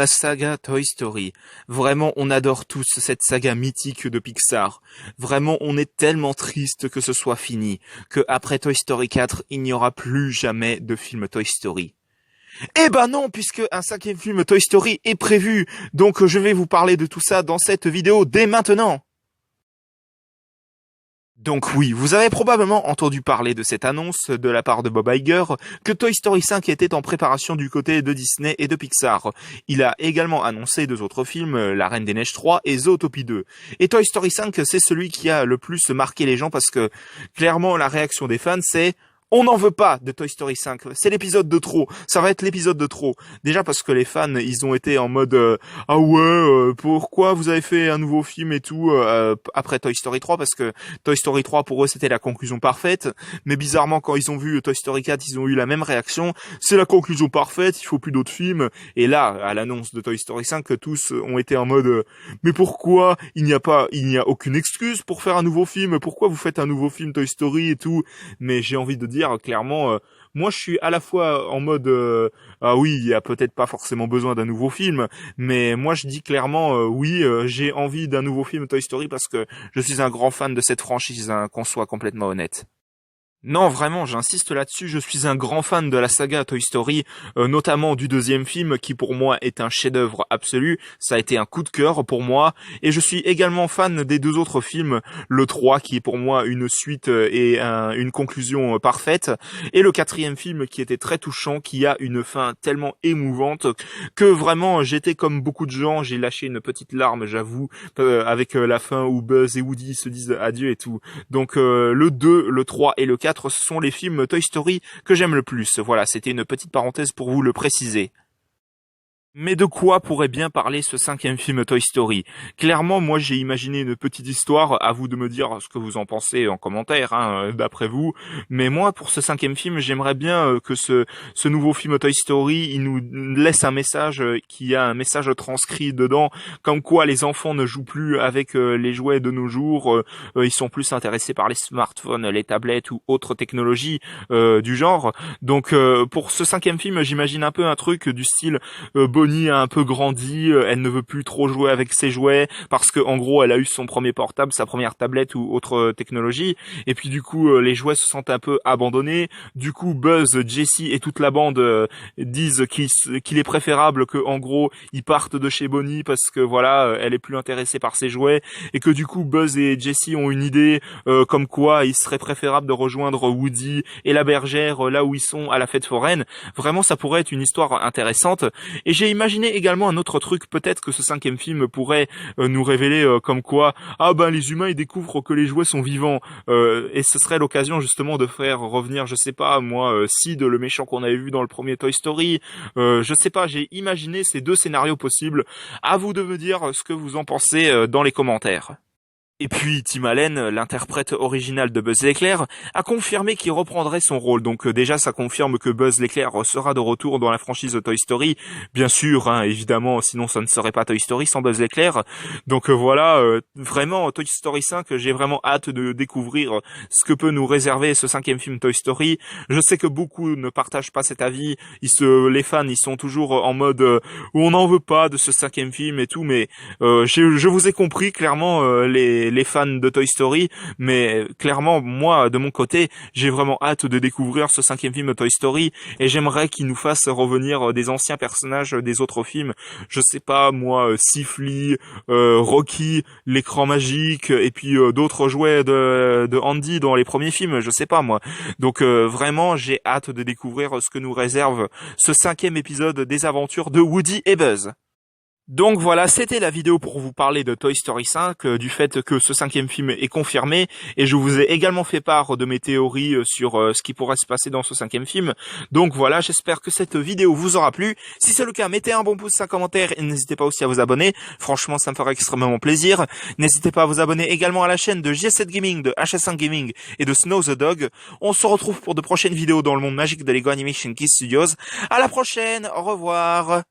la saga Toy Story. Vraiment, on adore tous cette saga mythique de Pixar. Vraiment, on est tellement triste que ce soit fini, que après Toy Story 4, il n'y aura plus jamais de film Toy Story. Eh ben non, puisque un cinquième film Toy Story est prévu, donc je vais vous parler de tout ça dans cette vidéo dès maintenant. Donc oui, vous avez probablement entendu parler de cette annonce de la part de Bob Iger que Toy Story 5 était en préparation du côté de Disney et de Pixar. Il a également annoncé deux autres films, La Reine des Neiges 3 et Zootopie 2. Et Toy Story 5, c'est celui qui a le plus marqué les gens parce que clairement la réaction des fans c'est on n'en veut pas de Toy Story 5, c'est l'épisode de trop, ça va être l'épisode de trop. Déjà parce que les fans, ils ont été en mode ah ouais, pourquoi vous avez fait un nouveau film et tout après Toy Story 3, parce que Toy Story 3 pour eux c'était la conclusion parfaite, mais bizarrement quand ils ont vu Toy Story 4, ils ont eu la même réaction, c'est la conclusion parfaite, il faut plus d'autres films. Et là, à l'annonce de Toy Story 5, tous ont été en mode mais pourquoi il n'y a aucune excuse pour faire un nouveau film, pourquoi vous faites un nouveau film Toy Story et tout. Mais j'ai envie de dire clairement, moi je suis à la fois en mode ah oui, il y a peut-être pas forcément besoin d'un nouveau film, mais moi je dis clairement oui, j'ai envie d'un nouveau film Toy Story parce que je suis un grand fan de cette franchise, hein, qu'on soit complètement honnête. Non, vraiment, j'insiste là-dessus, je suis un grand fan de la saga Toy Story, notamment du deuxième film qui pour moi est un chef-d'œuvre absolu, ça a été un coup de cœur pour moi, et je suis également fan des deux autres films, le 3 qui est pour moi une suite et une conclusion parfaite, et le quatrième film qui était très touchant, qui a une fin tellement émouvante que vraiment j'étais comme beaucoup de gens, j'ai lâché une petite larme, j'avoue, avec la fin où Buzz et Woody se disent adieu et tout. Donc le 2, le 3 et le 4, ce sont les films Toy Story que j'aime le plus. Voilà, c'était une petite parenthèse pour vous le préciser. Mais de quoi pourrait bien parler ce cinquième film Toy Story? Clairement, moi j'ai imaginé une petite histoire, à vous de me dire ce que vous en pensez en commentaire, hein, d'après vous. Mais moi, pour ce cinquième film, j'aimerais bien que ce nouveau film Toy Story, il nous laisse un message, qui a un message transcrit dedans, comme quoi les enfants ne jouent plus avec les jouets de nos jours, ils sont plus intéressés par les smartphones, les tablettes ou autres technologies du genre. Donc pour ce cinquième film, j'imagine un peu un truc du style Bonnie a un peu grandi, elle ne veut plus trop jouer avec ses jouets parce que en gros elle a eu son premier portable, sa première tablette ou autre technologie, et puis du coup les jouets se sentent un peu abandonnés. Du coup Buzz, Jessie et toute la bande disent qu'il est préférable que en gros ils partent de chez Bonnie parce que voilà elle est plus intéressée par ses jouets, et que du coup Buzz et Jessie ont une idée comme quoi il serait préférable de rejoindre Woody et la bergère là où ils sont à la fête foraine. Vraiment ça pourrait être une histoire intéressante. Et j'ai imaginé également un autre truc, peut-être que ce cinquième film pourrait nous révéler comme quoi ah ben les humains ils découvrent que les jouets sont vivants, et ce serait l'occasion justement de faire revenir, je sais pas moi, Sid, le méchant qu'on avait vu dans le premier Toy Story, je sais pas, j'ai imaginé ces deux scénarios possibles. À vous de me dire ce que vous en pensez dans les commentaires. Et puis Tim Allen, l'interprète original de Buzz l'éclair, a confirmé qu'il reprendrait son rôle. Donc déjà ça confirme que Buzz l'éclair sera de retour dans la franchise Toy Story. Bien sûr, hein, évidemment, sinon ça ne serait pas Toy Story sans Buzz l'éclair. Donc voilà, vraiment Toy Story 5, j'ai vraiment hâte de découvrir ce que peut nous réserver ce cinquième film Toy Story. Je sais que beaucoup ne partagent pas cet avis. Les fans, ils sont toujours en mode on n'en veut pas de ce cinquième film et tout, mais je vous ai compris clairement les fans de Toy Story, mais clairement moi de mon côté j'ai vraiment hâte de découvrir ce cinquième film de Toy Story, et j'aimerais qu'il nous fasse revenir des anciens personnages des autres films, je sais pas moi, Sifli, Rocky, l'écran magique, et puis d'autres jouets de Andy dans les premiers films, je sais pas moi. Donc vraiment j'ai hâte de découvrir ce que nous réserve ce cinquième épisode des aventures de Woody et Buzz. Donc voilà, c'était la vidéo pour vous parler de Toy Story 5, du fait que ce cinquième film est confirmé, et je vous ai également fait part de mes théories sur ce qui pourrait se passer dans ce cinquième film. Donc voilà, j'espère que cette vidéo vous aura plu. Si c'est le cas, mettez un bon pouce, un commentaire, et n'hésitez pas aussi à vous abonner. Franchement, ça me ferait extrêmement plaisir. N'hésitez pas à vous abonner également à la chaîne de J7 Gaming, de HS5 Gaming et de Snow the Dog. On se retrouve pour de prochaines vidéos dans le monde magique de Lego Animation Kids Studios. À la prochaine, au revoir.